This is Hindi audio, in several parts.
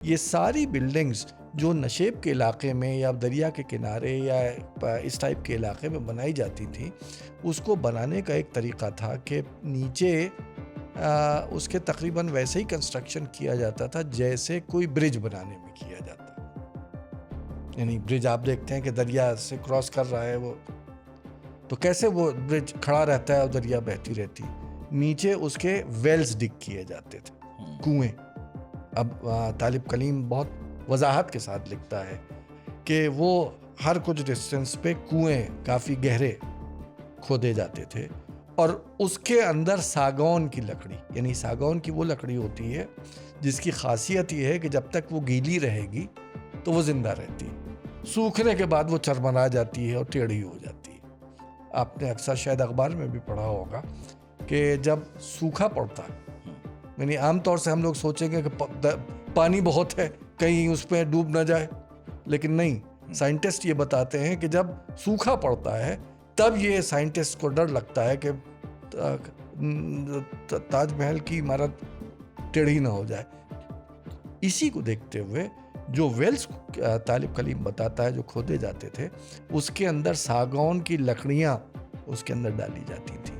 ये सारी बिल्डिंग्स जो नशेब के इलाके में या दरिया के किनारे या इस टाइप के इलाके में बनाई जाती थी, उसको बनाने का एक तरीका था कि नीचे उसके तकरीबन वैसे ही कंस्ट्रक्शन किया जाता था जैसे कोई ब्रिज बनाने में किया जाता है। यानी ब्रिज आप देखते हैं कि दरिया से क्रॉस कर रहा है वो, तो कैसे वो ब्रिज खड़ा रहता है और दरिया बहती रहती, नीचे उसके वेल्स डिग किए जाते थे, कुएं। अब तालिब कलीम बहुत वजाहत के साथ लिखता है कि वो हर कुछ डिस्टेंस पे कुएं काफ़ी गहरे खोदे जाते थे और उसके अंदर सागौन की लकड़ी, यानी सागौन की वो लकड़ी होती है जिसकी खासियत ये है कि जब तक वो गीली रहेगी तो वो जिंदा रहती है, सूखने के बाद वो चरमरा जाती है और टेढ़ी हो जाती है। आपने अक्सर शायद अखबार में भी पढ़ा होगा कि जब सूखा पड़ता है, यानी आमतौर से हम लोग सोचेंगे कि पानी बहुत है कहीं उस पर डूब ना जाए, लेकिन नहीं, साइंटिस्ट ये बताते हैं कि जब सूखा पड़ता है तब ये साइंटिस्ट को डर लगता है कि ताजमहल की इमारत टेढ़ी ना हो जाए। इसी को देखते हुए जो वेल्स तालिब कलीम बताता है जो खोदे जाते थे, उसके अंदर सागौन की लकड़ियाँ उसके अंदर डाली जाती थी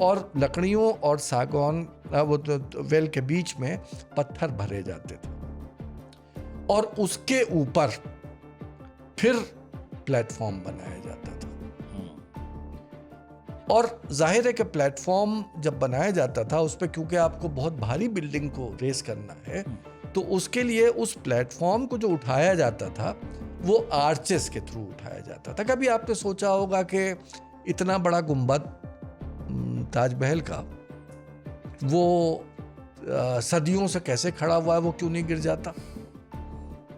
और लकड़ियों और सागौन वो वेल के बीच में पत्थर भरे जाते थे और उसके ऊपर फिर प्लेटफॉर्म बनाया जाता था। और जाहिर है कि प्लेटफॉर्म जब बनाया जाता था उस पर, क्योंकि आपको बहुत भारी बिल्डिंग को रेस करना है, तो उसके लिए उस प्लेटफॉर्म को जो उठाया जाता था वो आर्चेस के थ्रू उठाया जाता था। कभी आपने सोचा होगा कि इतना बड़ा गुंबद ताजमहल का वो सदियों से कैसे खड़ा हुआ है, वो क्यों नहीं गिर जाता?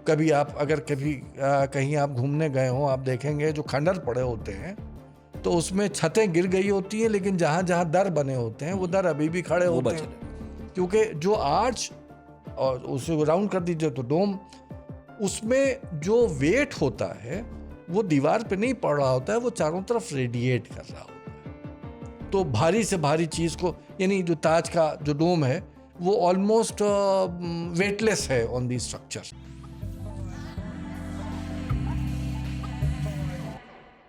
कभी आप अगर कहीं आप घूमने गए हो, आप देखेंगे जो खंडर पड़े होते हैं तो उसमें छतें गिर गई होती हैं, लेकिन जहाँ जहाँ दर बने होते हैं वो दर अभी भी खड़े होते हैं, क्योंकि जो आर्च और उसे राउंड कर दीजिए तो डोम, उसमें जो वेट होता है वो दीवार पे नहीं पड़ रहा होता है, वो चारों तरफ रेडिएट कर रहा होता है। तो भारी से भारी चीज़ को, यानी जो ताज का जो डोम है वो ऑलमोस्ट वेटलेस है ऑन दी स्ट्रक्चर।